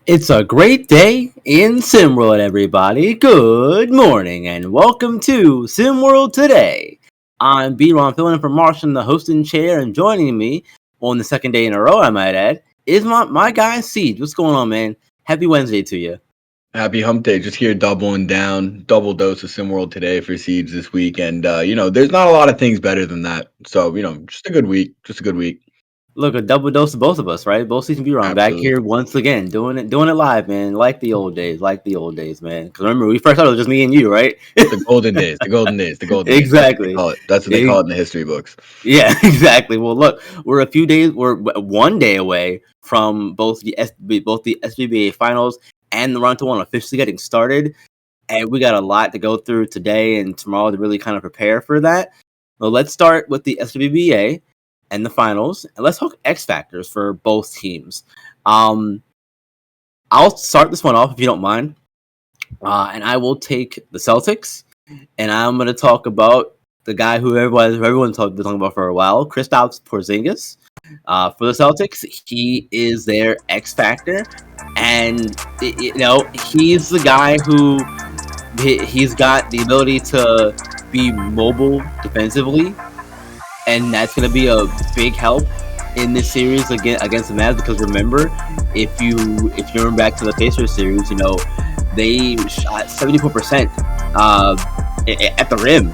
It's a great day in SimWorld, everybody. Good morning and welcome to SimWorld Today. I'm B-Ron, filling in for Martian, the hosting chair, and joining me on the second day in a row, I might add, is my guy Ceej. What's going on, man? Happy Wednesday to you. Happy hump day. Just here doubling down, double dose of SimWorld today for Ceej this week. And, there's not a lot of things better than that. So, just a good week. Just a good week. Look, a double dose of both of us, right? Both season B-Ron back Absolutely. here once again, doing it live, man. Like the old days, man. Because remember, we first started, it was just me and you, right? The golden days, the golden days, the golden days. That's what they Exactly. call it. That's what they call it in the history books. Yeah, exactly. Well, look, we're 1 day away from both the SBBA finals and the RT1 officially getting started, and we got a lot to go through today and tomorrow to really kind of prepare for that. Well, let's start with the SBBA and the finals, and let's talk X factors for both teams. I'll start this one off if you don't mind, and I will take the Celtics, and I'm going to talk about the guy who everyone's been talking about for a while, Kristaps Porzingis. For the Celtics, he is their X factor, and he's the guy who he's got the ability to be mobile defensively, and that's going to be a big help in this series against the Mavs. Because remember, if you remember back to the Pacers series, they shot 74% at the rim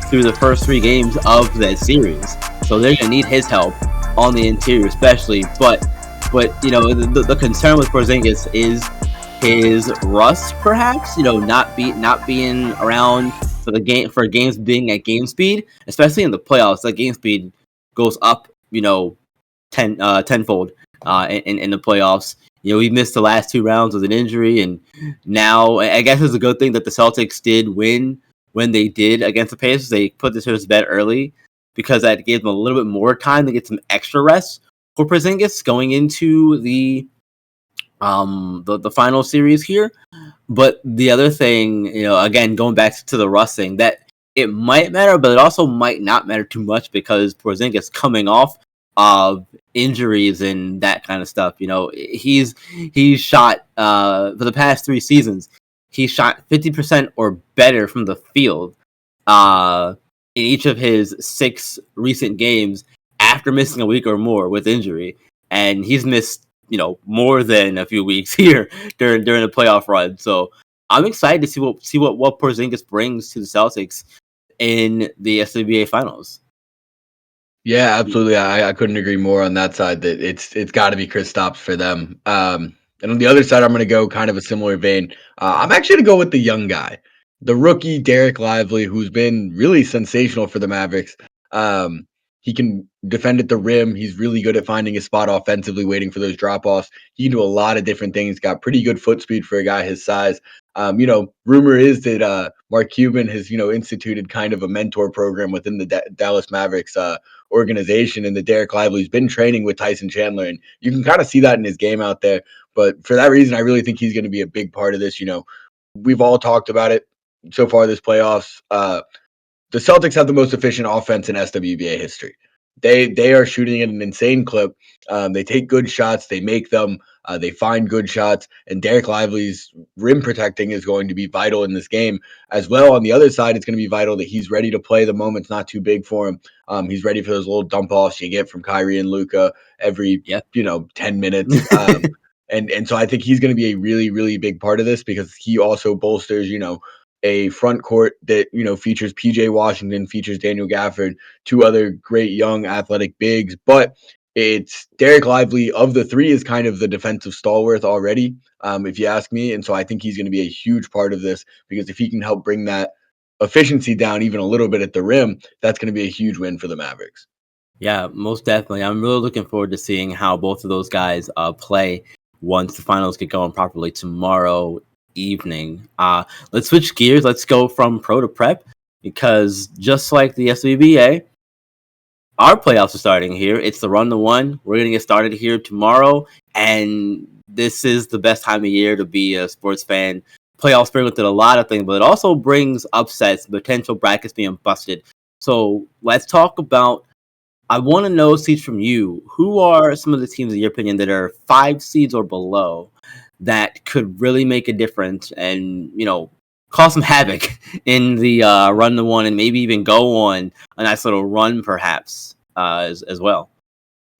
through the first 3 games of that series. So they're gonna need his help on the interior, especially. But the concern with Porzingis is his rust, perhaps. Not being around for games being at game speed, especially in the playoffs. That game speed goes up, tenfold in the playoffs. He missed the last 2 rounds with an injury, and now I guess it's a good thing that the Celtics did win when they did against the Pacers. They put this to his bed early because that gave them a little bit more time to get some extra rest for Porzingis going into the final series here. But the other thing, again, going back to the rust thing, that it might matter, but it also might not matter too much because Porzingis coming off of injuries and that kind of stuff. He's shot for the past 3 seasons. He shot 50% or better from the field in each of his 6 recent games after missing a week or more with injury, and he's missed more than a few weeks here during the playoff run. So I'm excited to see what Porzingis brings to the Celtics in the SBA finals. Yeah, absolutely. I couldn't agree more on that side. That it's got to be Kristaps for them. And on the other side, I'm going to go kind of a similar vein. I'm actually going to go with the young guy, the rookie Derek Lively, who's been really sensational for the Mavericks. He can defend at the rim. He's really good at finding his spot offensively, waiting for those drop offs. He can do a lot of different things. Got pretty good foot speed for a guy his size. Rumor is that Mark Cuban has instituted kind of a mentor program within the Dallas Mavericks organization, and the Derek Lively's been training with Tyson Chandler, and you can kind of see that in his game out there. But for that reason, I really think he's going to be a big part of this. We've all talked about it so far this playoffs. The Celtics have the most efficient offense in SWBA history. They are shooting at an insane clip. They take good shots. They make them. They find good shots. And Derek Lively's rim protecting is going to be vital in this game as well. On the other side, it's going to be vital that he's ready to play. The moment's not too big for him. He's ready for those little dump offs you get from Kyrie and Luka every 10 minutes. And so I think he's going to be a really, really big part of this because he also bolsters, a front court that, features PJ Washington, features Daniel Gafford, 2 other great young athletic bigs. But it's Derek Lively of the 3 is kind of the defensive stalwart already, if you ask me. And so I think he's going to be a huge part of this because if he can help bring that efficiency down even a little bit at the rim, that's going to be a huge win for the Mavericks. Yeah, most definitely. I'm really looking forward to seeing how both of those guys play once the finals get going properly tomorrow evening. Let's switch gears. Let's go from pro to prep because just like the SBBA, our playoffs are starting here. It's the run to 1. We're going to get started here tomorrow, and this is the best time of year to be a sports fan. Playoffs bring with it a lot of things, but it also brings upsets, potential brackets being busted. So let's talk about. I want to know, Ceej, from you, who are some of the teams, in your opinion, that are 5 seeds or below that could really make a difference and, cause some havoc in the run to one and maybe even go on a nice little run perhaps as well.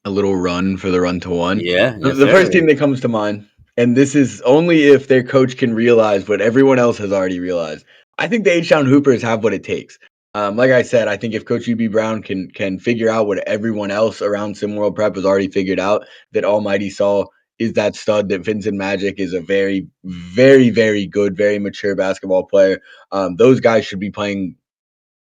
A little run for the run to one. Yeah, yes, The first sir. team that comes to mind, and this is only if their coach can realize what everyone else has already realized. I think the H-Town Hoopers have what it takes. Like I said, I think if Coach UB Brown can figure out what everyone else around SimWorld Prep has already figured out, that Almighty Saul is that stud, that Vincent Magic is a very, very, very good, very mature basketball player. Those guys should be playing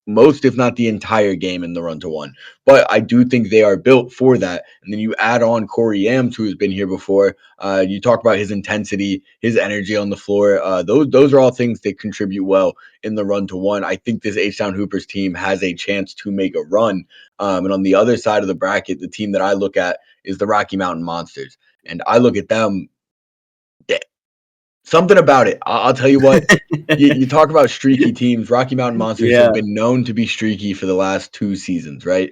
most, if not the entire game in the run to one. But I do think they are built for that. And then you add on Corey Yams, who has been here before. You talk about his intensity, his energy on the floor. Those are all things that contribute well in the run to one. I think this H-Town Hoopers team has a chance to make a run. And on the other side of the bracket, the team that I look at is the Rocky Mountain Monsters. And I look at them, something about it. I'll tell you what, you talk about streaky teams. Rocky Mountain Monsters have Yeah. been known to be streaky for the last 2 seasons, right?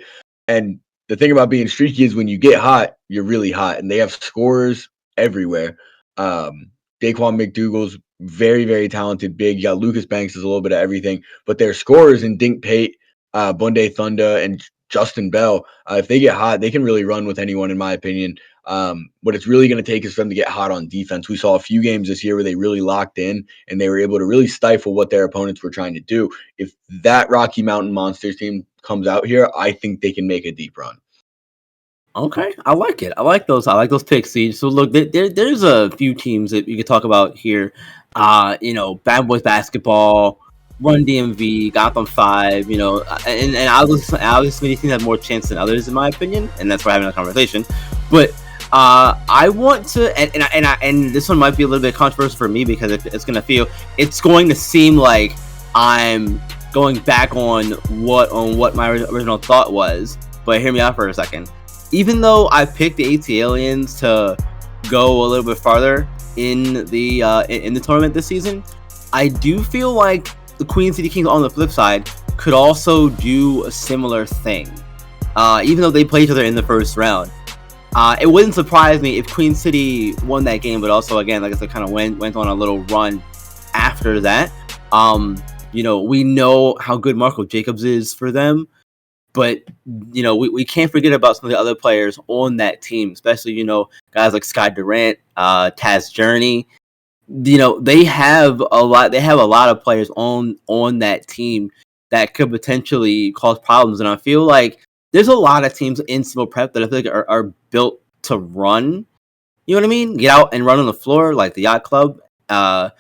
And the thing about being streaky is when you get hot, you're really hot, and they have scorers everywhere. Daquan McDougal's very, very talented big. You got Lucas Banks is a little bit of everything, but their scorers in Dink Pate, Bunde Thunda, and Justin Bell, if they get hot, they can really run with anyone, in my opinion. What it's really going to take is for them to get hot on defense. We saw a few games this year where they really locked in and they were able to really stifle what their opponents were trying to do. If that Rocky Mountain Monsters team comes out here, I think they can make a deep run. Okay, I like it. I like those. I like those picks. Ceej. So look, there's a few teams that you could talk about here. Bad Boys Basketball, Run DMV, Gotham 5. And obviously these teams have more chance than others in my opinion, and that's why we're having a conversation. But I want to, and this one might be a little bit controversial for me because it's going to seem like I'm going back on what my original thought was. But hear me out for a second. Even though I picked the AT Aliens to go a little bit farther in the tournament this season, I do feel like the Queen City Kings on the flip side could also do a similar thing. Even though they play each other in the first round, it wouldn't surprise me if Queen City won that game, but also again, like I said, kind of went on a little run after that. We know how good Marco Jacobs is for them. But, we can't forget about some of the other players on that team, especially, guys like Sky Durant, Taz Journey. They have a lot of players on that team that could potentially cause problems. And I feel like there's a lot of teams in SimWorld Prep that I feel like are built to run. You know what I mean? Get out and run on the floor like the Yacht Club. And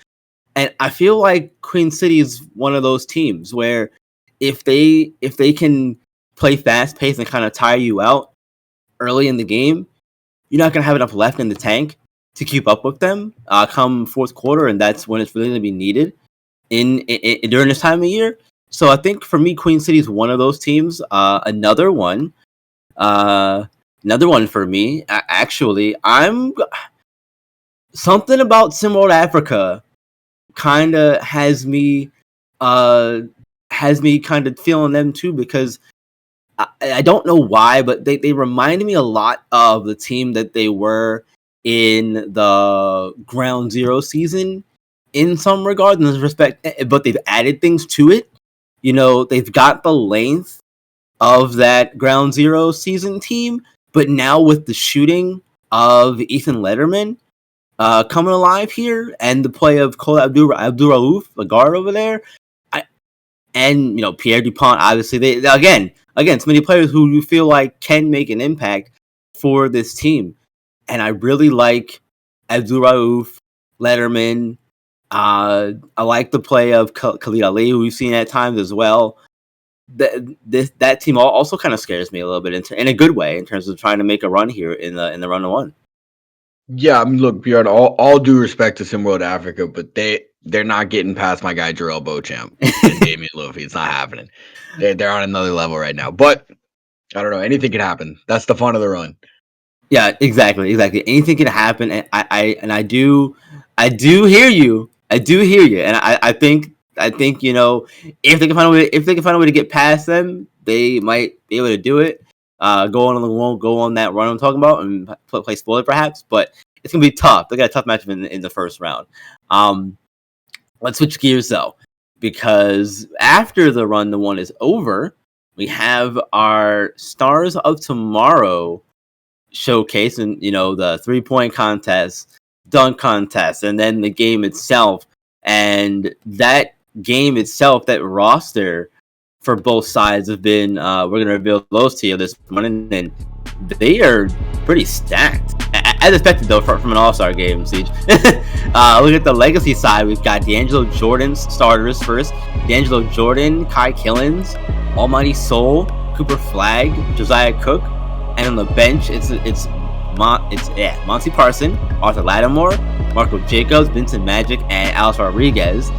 I feel like Queen City is one of those teams where if they can play fast paced and kind of tire you out early in the game, you're not going to have enough left in the tank to keep up with them come fourth quarter, and that's when it's really going to be needed in during this time of year. So I think for me, Queen City is one of those teams. Another one for me. Actually, I'm something about SimWorld Africa kind of has me kind of feeling them too, because I don't know why, but they reminded me a lot of the team that they were in the Ground Zero season in some regard, in this respect, but they've added things to it. They've got the length of that Ground Zero season team, but now with the shooting of Ethan Letterman coming alive here and the play of Cole Abdul-Rauf, the guard over there, and Pierre Dupont, obviously, they again, so many players who you feel like can make an impact for this team. And I really like Abdul-Rauf, Letterman. I like the play of Khalid Ali, who we've seen at times as well. That team also kind of scares me a little bit in a good way in terms of trying to make a run here in the run to one. Yeah, I mean, look, Bjorn, all due respect to SimWorld Africa, but they're not getting past my guy Jarrell Beauchamp and Damian Luffy. It's not happening. They're on another level right now. But I don't know. Anything can happen. That's the fun of the run. Yeah, exactly. Anything can happen, and I do hear you. And I think if they can find a way to get past them, they might be able to do it. Go on that run I'm talking about and play spoiler perhaps. But it's gonna be tough. They got a tough matchup in the first round. Let's switch gears though, because after the run to one is over, we have our Stars of Tomorrow showcase, and the 3-point contest, dunk contest, and then the game itself. And that game itself, that roster for both sides have been. We're gonna reveal those to you this morning, and they are pretty stacked. As expected, though, from an All-Star game, Ceej. Look at the legacy side. We've got D'Angelo Jordan's starters first. D'Angelo Jordan, Kai Killens, Almighty Soul, Cooper Flagg, Josiah Cook, and on the bench, it's Monty Parson, Arthur Lattimore, Marco Jacobs, Vincent Magic, and Alex Rodriguez.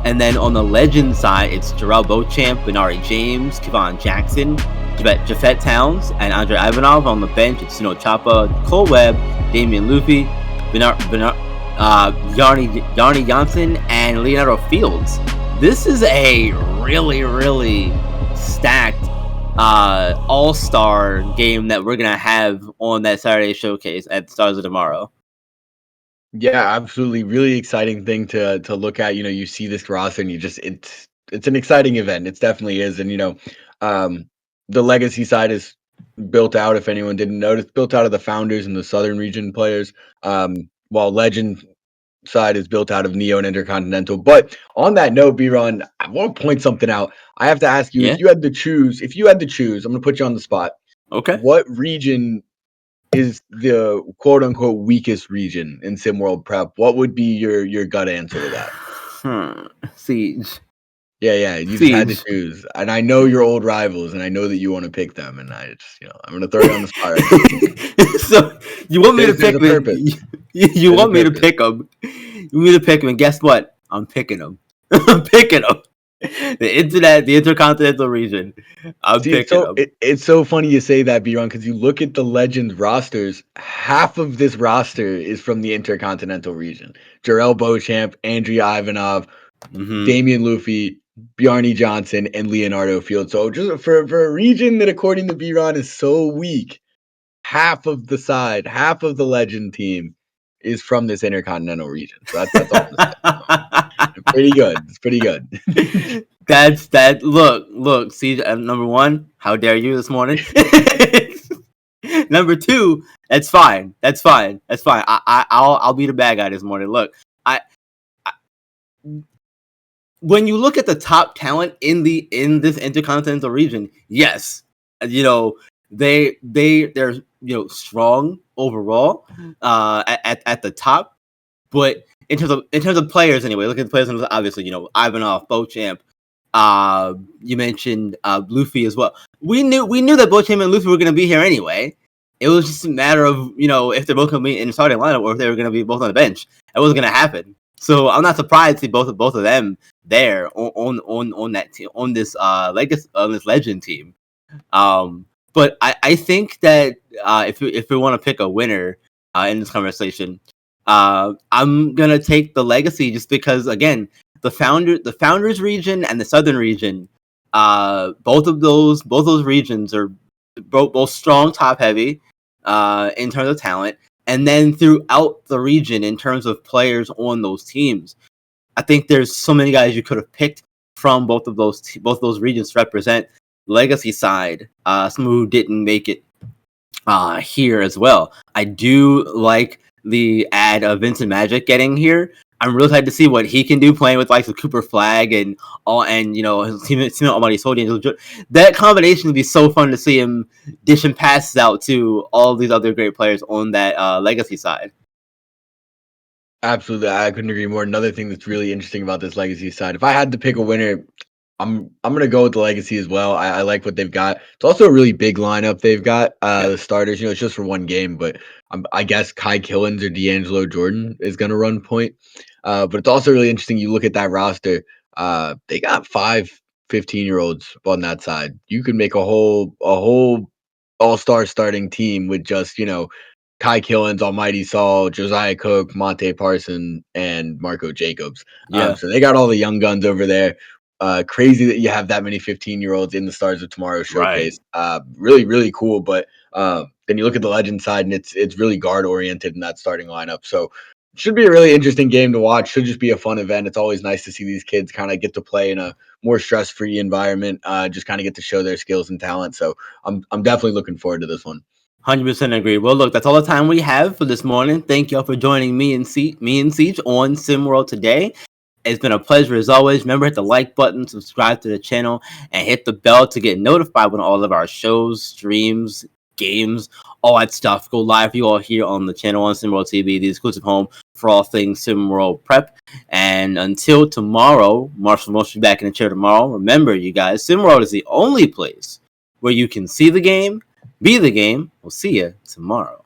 And then on the legend side, it's Jarrell Beauchamp, Benari James, Kevon Jackson, Jafet Towns, and Andre Ivanov. On the bench, it's Chapa, Cole Webb, Damian Luffy, Yarny Johnson, and Leonardo Fields. This is a really, really stacked all-star game that we're going to have on that Saturday showcase at the Stars of Tomorrow. Yeah, absolutely. Really exciting thing to look at. You see this roster and it's an exciting event. It definitely is. And the legacy side is built out, if anyone didn't notice, built out of the founders and the Southern region players. While legend side is built out of Neo and Intercontinental. But on that note, B-Ron, I want to point something out. I have to ask you, if you had to choose, I'm gonna put you on the spot. Okay. What region is the quote unquote weakest region in SimWorld Prep? What would be your gut answer to that? Ceej. Yeah, you've had to choose. And I know your old rivals, and I know that you want to pick them. And I just, I'm going to throw you on the spot right now. So you want me to pick them? You want me to pick them? You want me to pick them? And guess what? I'm picking them. I'm picking them. The intercontinental region. I'm picking them. It's so funny you say that, B-Ron, because you look at the Legends rosters. Half of this roster is from the intercontinental region. Jarrell Beauchamp, Andrea Ivanov, Damian Luffy, Bjarni Johnson, and Leonardo Fields. So just for a region that, according to B-Ron, is so weak, half of the Legend team is from this intercontinental region. So that's all I'm saying. Pretty good. It's pretty good. Look, see, number one, how dare you this morning? Number two, that's fine. I'll be the bad guy this morning. Look, when you look at the top talent in this intercontinental region, yes, they're strong overall at the top, but in terms of players anyway, look at the players, obviously, Ivanov, Beauchamp, you mentioned Luffy as well. We knew that Beauchamp and Luffy were going to be here anyway. It was just a matter of if they're both going to be in the starting lineup or if they were going to be both on the bench. That wasn't going to happen. So I'm not surprised to see both of them there on that team, on this legend team. But I think that if we want to pick a winner in this conversation, I'm gonna take the legacy just because, again, the founders region and the southern region, both of those regions are both strong, top heavy in terms of talent. And then throughout the region, in terms of players on those teams, I think there's so many guys you could have picked from both of those regions to represent legacy side. Some who didn't make it here as well. I do like the add of Vincent Magic getting here. I'm really excited to see what he can do playing with likes of Cooper Flagg and his team Almighty Soul. That combination would be so fun to see him dishing passes out to all these other great players on that legacy side. Absolutely, I couldn't agree more. Another thing that's really interesting about this legacy side, if I had to pick a winner, I'm gonna go with the legacy as well. I like what they've got. It's also a really big lineup they've got. The starters, it's just for one game, but I guess Kai Killens or D'Angelo Jordan is gonna run point. But it's also really interesting. You look at that roster. They got 5 15-year-olds on that side. You could make a whole all-star starting team with just Kai Killens, Almighty Saul, Josiah Cook, Monte Parson, and Marco Jacobs. Yeah. So they got all the young guns over there. Crazy that you have that many 15-year-olds in the Stars of Tomorrow Right. showcase. Really, really cool. But then you look at the legend side, and it's really guard oriented in that starting lineup. So should be a really interesting game to watch. Should just be a fun event. It's always nice to see these kids kind of get to play in a more stress free environment. Just kind of get to show their skills and talent. So I'm definitely looking forward to this one. 100% agree. Well, look, that's all the time we have for this morning. Thank y'all for joining me and Ceej on SimWorld today. It's been a pleasure as always. Remember, hit the like button, subscribe to the channel, and hit the bell to get notified when all of our shows, streams, games, all that stuff go live for you all here on the channel on SimWorld TV, the exclusive home for all things SimWorld Prep. And until tomorrow, Marshall will be back in the chair tomorrow. Remember, you guys, SimWorld is the only place where you can see the game, be the game. We'll see you tomorrow.